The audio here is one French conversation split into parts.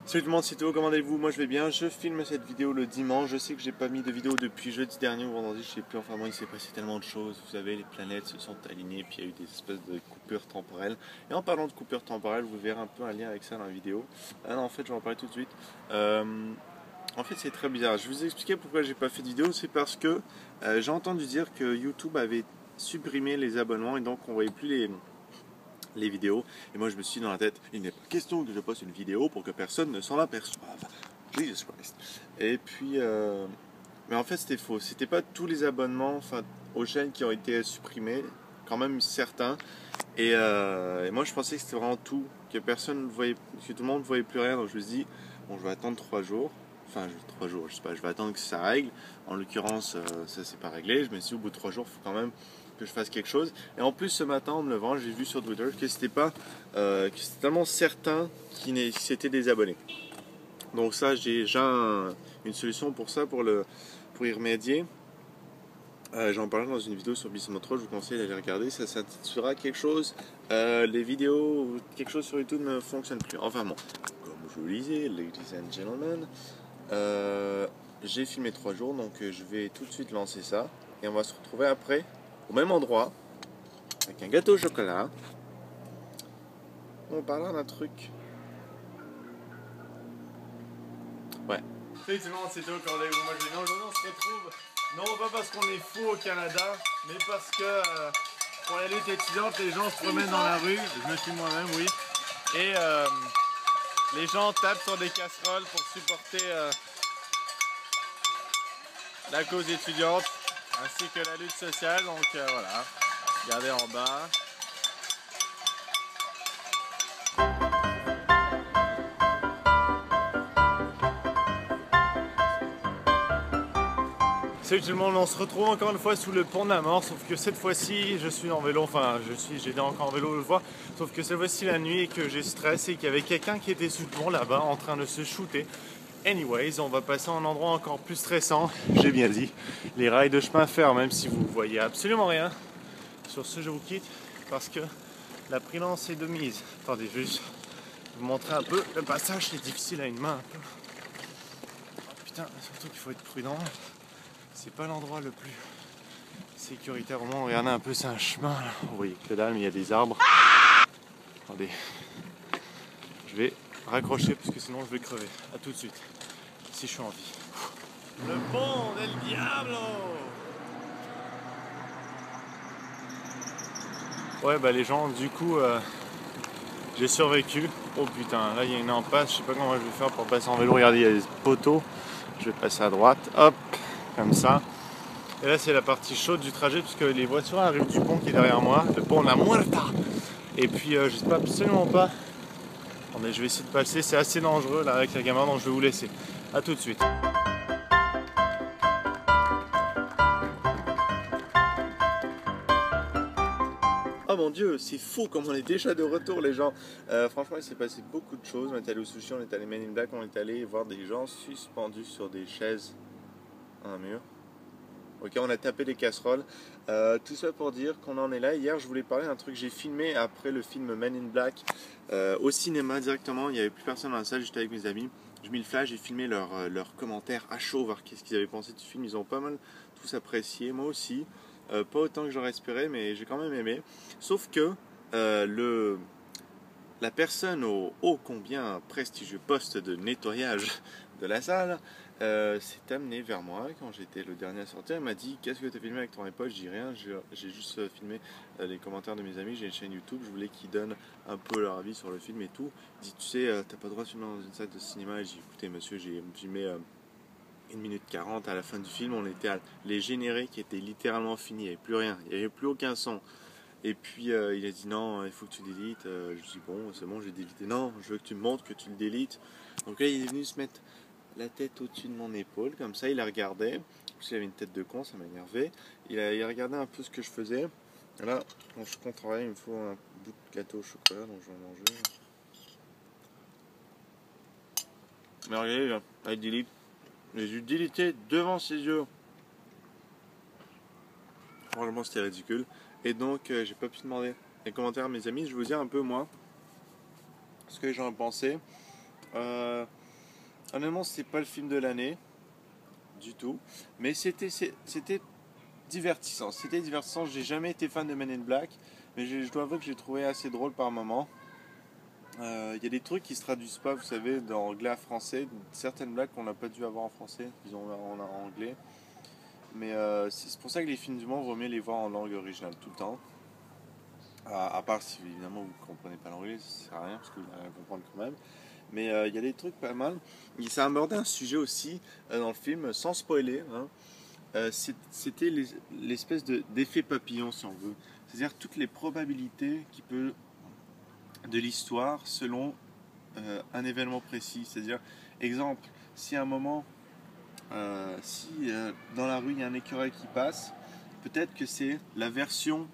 Salut tout le monde, c'est Théo, comment allez-vous? Moi je vais bien, je filme cette vidéo le dimanche, je sais que j'ai pas mis de vidéo depuis jeudi dernier ou vendredi, je sais plus, enfin moi il s'est passé tellement de choses, vous savez, les planètes se sont alignées, puis il y a eu des espèces de coupures temporelles. Et en parlant de coupures temporelles, vous verrez un peu un lien avec ça dans la vidéo. Ah non, en fait je vais en parler tout de suite. En fait c'est très bizarre, je vais vous expliquer pourquoi j'ai pas fait de vidéo, c'est parce que j'ai entendu dire que YouTube avait supprimé les abonnements et donc on voyait plus les vidéos, et moi je me suis dit dans la tête, il n'est pas question que je poste une vidéo pour que personne ne s'en aperçoive. Jesus Christ. Et puis, mais en fait c'était faux, c'était pas tous les abonnements, enfin, aux chaînes qui ont été supprimés, quand même certains, et moi je pensais que c'était vraiment tout, que personne ne voyait, que tout le monde ne voyait plus rien, donc je me suis dit, bon je vais attendre 3 jours, enfin 3 jours, je sais pas, je vais attendre que ça règle, en l'occurrence ça c'est pas réglé, je me suis dit au bout de 3 jours il faut quand même que je fasse quelque chose. Et en plus ce matin en me levant, j'ai vu sur Twitter que c'était pas que c'était tellement certains qui s'étaient désabonnés. Donc ça j'ai déjà une solution pour ça, pour y remédier. J'en parlais dans une vidéo sur Bismuth, je vous conseille d'aller regarder, ça s'intitulera quelque chose, les vidéos, quelque chose sur YouTube ne fonctionne plus. Enfin bon, comme je vous le disais, ladies and gentlemen, j'ai filmé 3 jours, donc je vais tout de suite lancer ça, et on va se retrouver après, au même endroit, avec un gâteau au chocolat. On parlera d'un truc. Ouais. Salut tout le monde, c'est Théo, comment allez-vous? Moi je vais bien. Aujourd'hui on se retrouve, non pas parce qu'on est fou au Canada, mais parce que pour la lutte étudiante, les gens se promènent dans la rue, je me suis moi-même, oui, et les gens tapent sur des casseroles pour supporter la cause étudiante, ainsi que la lutte sociale, donc voilà, regardez en bas. Salut tout le monde, on se retrouve encore une fois sous le pont de la mort, sauf que cette fois-ci je suis en vélo, enfin j'étais encore en vélo le vois, sauf que cette fois-ci la nuit et que j'ai stress et qu'il y avait quelqu'un qui était sous le pont là-bas en train de se shooter. Anyways, on va passer à un endroit encore plus stressant, j'ai bien dit, les rails de chemin à faire, même si vous voyez absolument rien. Sur ce je vous quitte parce que la prudence est de mise. Attendez, je vais juste vous montrer un peu, le passage c'est difficile à une main un peu. Oh, putain, surtout qu'il faut être prudent. C'est pas l'endroit le plus sécuritaire au monde. Regardez un peu, c'est un chemin là. Vous voyez que dalle, mais il y a des arbres. Attendez. Je vais raccrocher parce que sinon je vais crever. A tout de suite. Si je suis en vie. Le pont del diablo. Ouais bah les gens du coup j'ai survécu. Oh putain, là il y a une impasse, je sais pas comment je vais faire pour passer en vélo. Regardez, il y a des poteaux. Je vais passer à droite. Hop, comme ça. Et là c'est la partie chaude du trajet puisque les voitures arrivent du pont qui est derrière moi, le pont La Muerta. Et puis je sais pas absolument pas. Attendez, je vais essayer de passer, c'est assez dangereux là avec la caméra, donc je vais vous laisser. A tout de suite. Oh mon dieu, c'est fou comme on est déjà de retour les gens. Franchement il s'est passé beaucoup de choses. On est allé au sushi, on est allé Men in Black, on est allé voir des gens suspendus sur des chaises à un mur. Ok, on a tapé des casseroles. Tout ça pour dire qu'on en est là. Hier, je voulais parler d'un truc que j'ai filmé après le film Men in Black au cinéma directement. Il n'y avait plus personne dans la salle, j'étais avec mes amis. J'ai mis le flash, j'ai filmé leurs commentaires à chaud, voir qu'est-ce qu'ils avaient pensé du film. Ils ont pas mal tous apprécié, moi aussi. Pas autant que j'aurais espéré, mais j'ai quand même aimé. Sauf que la personne au ô combien prestigieux poste de nettoyage de la salle s'est amenée vers moi quand j'étais le dernier à sortir. Elle m'a dit: qu'est-ce que tu as filmé avec ton iPod? Je dis rien, j'ai juste filmé les commentaires de mes amis. J'ai une chaîne YouTube, je voulais qu'ils donnent un peu leur avis sur le film et tout. Il dit: tu sais, t'as pas le droit de filmer dans une salle de cinéma. Et j'ai dit: écoutez monsieur, j'ai filmé 1 minute 40 à la fin du film. On était à les génériques qui étaient littéralement finis, il n'y avait plus rien, il n'y avait plus aucun son. Et puis il a dit: non, il faut que tu délites. Je dis: bon, c'est bon, j'ai délité. Non, je veux que tu me montres que tu le délites. Donc là, il est venu se mettre la tête au-dessus de mon épaule, comme ça, il a regardé. Parce qu'il avait une tête de con, ça m'a énervé. Il a regardé un peu ce que je faisais. Et là, quand je compte travailler, il me faut un bout de gâteau au chocolat, donc je vais en manger. Mais regardez, là, avec delete. J'ai dû déliter devant ses yeux. Franchement, c'était ridicule. Et donc, j'ai pas pu demander les commentaires à mes amis. Je vais vous dire un peu, moi, ce que j'en ai pensé. Honnêtement, c'est pas le film de l'année du tout, mais c'était divertissant. C'était divertissant. J'ai jamais été fan de Men in Black, mais je dois avouer que j'ai trouvé assez drôle par moment. Il y a des trucs qui se traduisent pas, vous savez, dans anglais à français, certaines blagues qu'on n'a pas dû avoir en français, qu'ils ont en anglais. Mais c'est pour ça que les films du monde, vaut mieux les voir en langue originale tout le temps. À part si évidemment vous ne comprenez pas l'anglais, ça sert à rien parce que vous allez rien comprendre quand même. Mais il y a des trucs pas mal. Ça abordait un sujet aussi dans le film, sans spoiler. Hein. C'était l'espèce d'effet papillon, si on veut. C'est-à-dire toutes les probabilités de l'histoire selon un événement précis. C'est-à-dire, exemple, si à un moment, si dans la rue il y a un écureuil qui passe, peut-être que c'est la version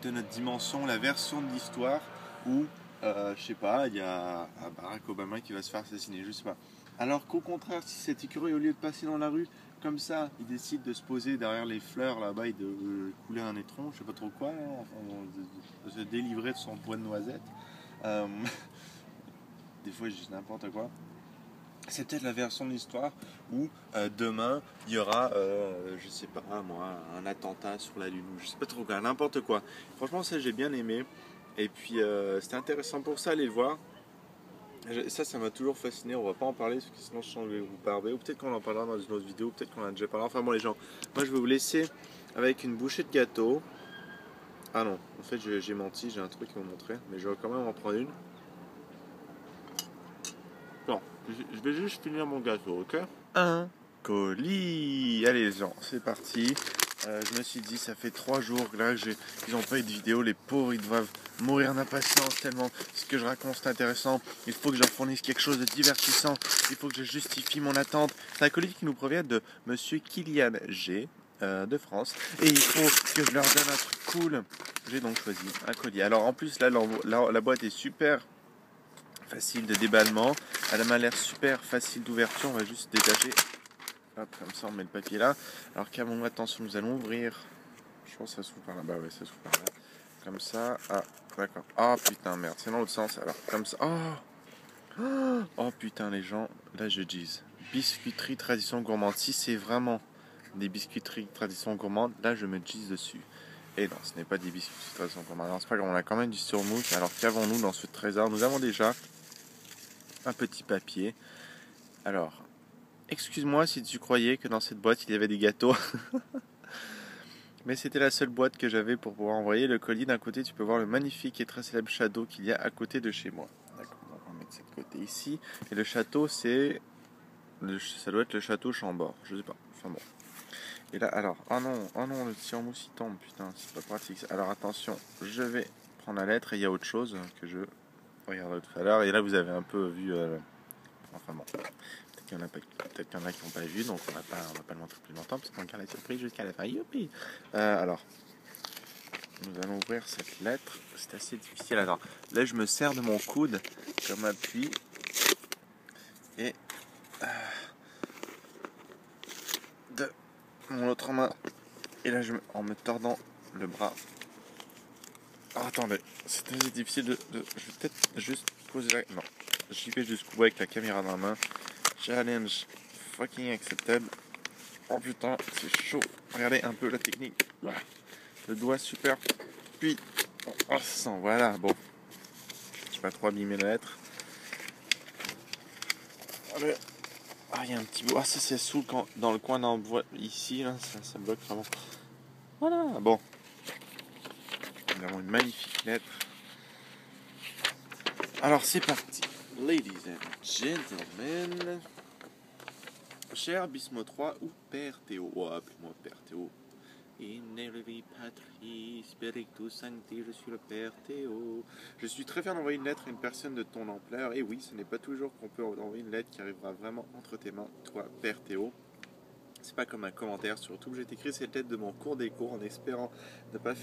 de notre dimension, la version de l'histoire où, je sais pas, il y a Barack Obama qui va se faire assassiner, je sais pas. Alors qu'au contraire, si cet écureuil, au lieu de passer dans la rue, comme ça, il décide de se poser derrière les fleurs là-bas et de couler un étron, je sais pas trop quoi, hein, enfin, de se délivrer de son poids de noisette. Euh, des fois, je dis n'importe quoi. C'est peut-être la version de l'histoire où demain il y aura, je sais pas moi, un attentat sur la Lune ou je sais pas trop quoi, n'importe quoi. Franchement, ça j'ai bien aimé. Et puis c'était intéressant pour ça, aller le voir. Ça m'a toujours fasciné. On va pas en parler parce que sinon je vais vous barber. Ou peut-être qu'on en parlera dans une autre vidéo, peut-être qu'on en a déjà parlé. Enfin bon, les gens, moi je vais vous laisser avec une bouchée de gâteau. Ah non, en fait j'ai menti, j'ai un truc à vous montrer, mais je vais quand même en prendre une. Non, je vais juste finir mon gâteau, ok? Un colis. Allez les gens, c'est parti. Je me suis dit, ça fait 3 jours là que ils n'ont pas eu de vidéo. Les pauvres, ils doivent mourir d'impatience tellement ce que je raconte c'est intéressant. Il faut que je leur fournisse quelque chose de divertissant. Il faut que je justifie mon attente. C'est un colis qui nous provient de Monsieur Kylian G. De France. Et il faut que je leur donne un truc cool. J'ai donc choisi un colis. Alors en plus, là, la boîte est super facile de déballement. Elle m'a l'air super facile d'ouverture. On va juste détacher. Hop, comme ça on met le papier là. Alors qu'avons-nous, attention, nous allons ouvrir. Je pense que ça s'ouvre par là. Bah ouais, ça s'ouvre par là. Comme ça. Ah, d'accord. Ah putain, merde, c'est dans l'autre sens. Alors, comme ça. Oh putain, les gens. Là, je dis. Biscuiterie tradition gourmande. Si c'est vraiment des biscuiteries tradition gourmande, là, je me gise dessus. Et non, ce n'est pas des biscuiteries tradition gourmande. Non, c'est pas grave, on a quand même du surmousse. Alors qu'avons-nous dans ce trésor? Nous avons déjà un petit papier. Alors, excuse-moi si tu croyais que dans cette boîte il y avait des gâteaux. Mais c'était la seule boîte que j'avais pour pouvoir envoyer le colis. D'un côté, tu peux voir le magnifique et très célèbre château qu'il y a à côté de chez moi. D'accord, on va mettre cette côté ici. Et le château, ça doit être le château Chambord. Je sais pas. Enfin bon. Et là, alors, oh non, le tire-mousse il tombe, putain, c'est pas pratique. Alors attention, je vais prendre la lettre et il y a autre chose que je regarderai tout à l'heure. Et là, vous avez un peu vu. Enfin bon. Peut-être qu'il y en a qui n'ont pas vu, donc on va pas le montrer plus longtemps parce qu'on garde la surprise jusqu'à la fin. Youpi. Alors, nous allons ouvrir cette lettre. C'est assez difficile. Alors, là, je me sers de mon coude comme appui et de mon autre main. Et là, en me tordant le bras. Oh, attendez, c'est assez difficile je vais peut-être juste poser la. Non, j'y vais jusqu'au bout avec la caméra dans la main. Challenge fucking acceptable. Oh putain, c'est chaud. Regardez un peu la technique. Voilà. Le doigt super. Puis, oh, ça sent. Voilà, bon. Je vais pas trop abîmer la lettre. Allez. Ah, il y a un petit bout. Ah, ça c'est dans le coin ici, là, ça bloque vraiment. Voilà, bon. Nous avons une magnifique lettre. Alors, c'est parti. Ladies and gentlemen. Cher Bismo 3 ou Père Théo. Oh, appelez-moi Père Théo. In Elvi Patris, Spiritus Sancti, je suis le Père Théo. Je suis très fier d'envoyer une lettre à une personne de ton ampleur. Et oui, ce n'est pas toujours qu'on peut envoyer une lettre qui arrivera vraiment entre tes mains, toi, Père Théo. C'est pas comme un commentaire, surtout j'ai écrit cette lettre de mon cours des cours en espérant ne pas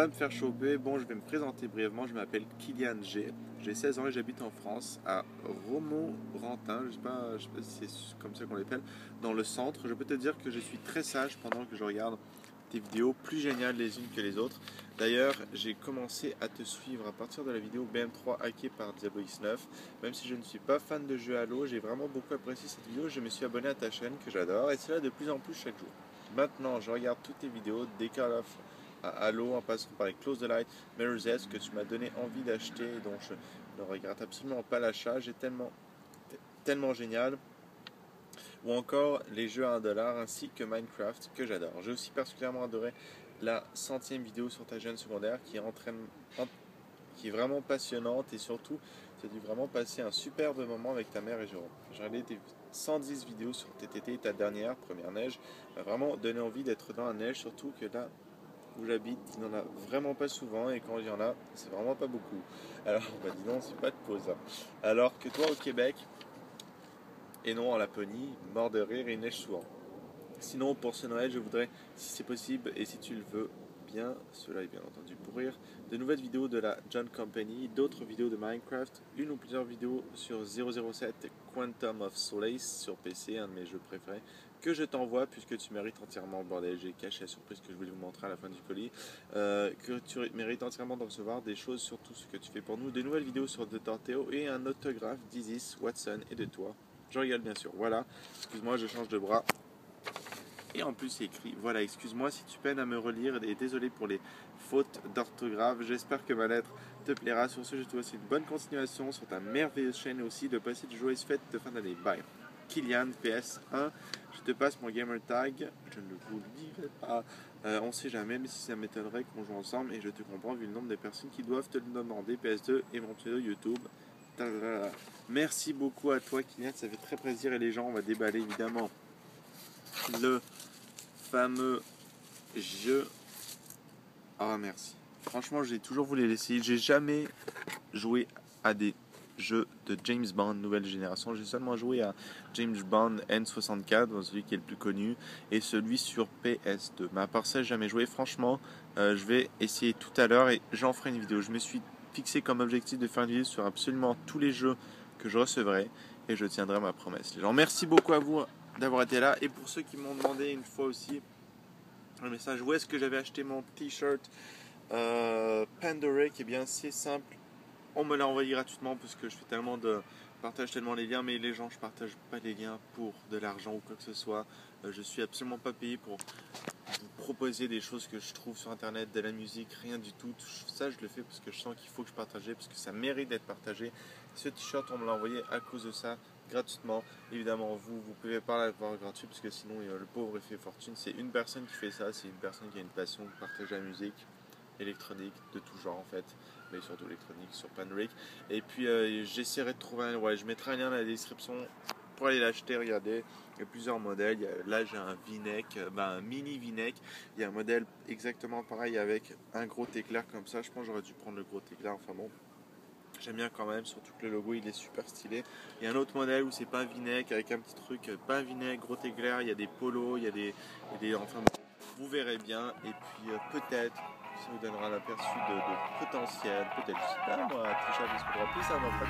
me faire choper. Bon, je vais me présenter brièvement. Je m'appelle Kylian G. J'ai 16 ans et j'habite en France, à Romorantin. Je sais pas si c'est comme ça qu'on l'appelle, dans le centre. Je peux te dire que je suis très sage pendant que je regarde tes vidéos plus géniales les unes que les autres. D'ailleurs, j'ai commencé à te suivre à partir de la vidéo BM3 hackée par Diablo X9. Même si je ne suis pas fan de jeux Halo, j'ai vraiment beaucoup apprécié cette vidéo. Je me suis abonné à ta chaîne que j'adore et c'est là de plus en plus chaque jour. Maintenant, je regarde toutes tes vidéos des Call of à Halo en passant par les Close the Light, Mirror's Edge que tu m'as donné envie d'acheter et dont je ne regrette absolument pas l'achat. J'ai tellement génial. Ou encore les jeux à 1$ ainsi que Minecraft que j'adore. J'ai aussi particulièrement adoré la 100e vidéo sur ta jeune secondaire qui est vraiment passionnante et surtout tu as dû vraiment passer un superbe moment avec ta mère et Jérôme. J'ai regardé tes 110 vidéos sur TTT et ta dernière, première neige, m'a vraiment donné envie d'être dans la neige, surtout que là où j'habite, il n'en a vraiment pas souvent et quand il y en a, c'est vraiment pas beaucoup. Alors dis donc, c'est pas de pause. Alors que toi au Québec, et non en Laponie, mort de rire et il neige souvent. Sinon, pour ce Noël, je voudrais, si c'est possible et si tu le veux bien, cela est bien entendu pour rire, de nouvelles vidéos de la John Company, d'autres vidéos de Minecraft, une ou plusieurs vidéos sur 007 Quantum of Solace sur PC, un de mes jeux préférés, que je t'envoie puisque tu mérites entièrement, bordel, j'ai caché la surprise que je voulais vous montrer à la fin du colis, que tu mérites entièrement de recevoir des choses sur tout ce que tu fais pour nous, des nouvelles vidéos sur Dr Théo et un autographe d'Isis, Watson et de toi. Je rigole bien sûr, voilà, excuse-moi, je change de bras. Et en plus c'est écrit, voilà, excuse-moi si tu peines à me relire et désolé pour les fautes d'orthographe. J'espère que ma lettre te plaira. Sur ce, je te souhaite une bonne continuation sur ta merveilleuse chaîne et aussi de passer de joyeuses fêtes de fin d'année. Bye. Kylian, PS1, je te passe mon gamer tag, je ne vous le dirai pas, on sait jamais, mais si ça m'étonnerait qu'on joue ensemble et je te comprends vu le nombre de personnes qui doivent te le demander, PS2 et mon pseudo YouTube. Merci beaucoup à toi Kylian, ça fait très plaisir et les gens, on va déballer évidemment le fameux jeu. Ah merci, franchement j'ai toujours voulu l'essayer, j'ai jamais joué à des jeux de James Bond nouvelle génération, j'ai seulement joué à James Bond N64, celui qui est le plus connu, et celui sur PS2, mais à part ça j'ai jamais joué. Franchement je vais essayer tout à l'heure et j'en ferai une vidéo. Je me suis fixé comme objectif de faire une vidéo sur absolument tous les jeux que je recevrai et je tiendrai ma promesse. Les gens, merci beaucoup à vous d'avoir été là et pour ceux qui m'ont demandé une fois aussi un message où est-ce que j'avais acheté mon t-shirt Pandoric, et bien c'est simple, on me l'a envoyé gratuitement parce que je partage tellement les liens, mais les gens, je partage pas les liens pour de l'argent ou quoi que ce soit. Je suis absolument pas payé pour vous proposer des choses que je trouve sur internet, de la musique, rien du tout. Ça je le fais parce que je sens qu'il faut que je partage, parce que ça mérite d'être partagé. Ce t-shirt on me l'a envoyé à cause de ça, gratuitement. Évidemment vous pouvez pas l'avoir gratuit parce que sinon le pauvre fait fortune. C'est une personne qui fait ça, c'est une personne qui a une passion de partager la musique électronique de tout genre en fait, mais surtout électronique sur Pandoric. Et puis j'essaierai de trouver je mettrai un lien dans la description pour aller l'acheter. Regardez, il y a plusieurs modèles. Là j'ai un V-neck, un mini V-neck. Il y a un modèle exactement pareil avec un gros éclair comme ça. Je pense que j'aurais dû prendre le gros éclair, enfin bon. J'aime bien quand même, surtout que le logo il est super stylé. Il y a un autre modèle où c'est pas un V-neck avec un petit truc, pas un V-neck, gros éclair. Il y a des polos, il y a des enfin bon, vous verrez bien. Et puis peut-être ça vous donnera l'aperçu de potentiel, peut-être, je sais pas moi, Trisha discutera plus avant, pas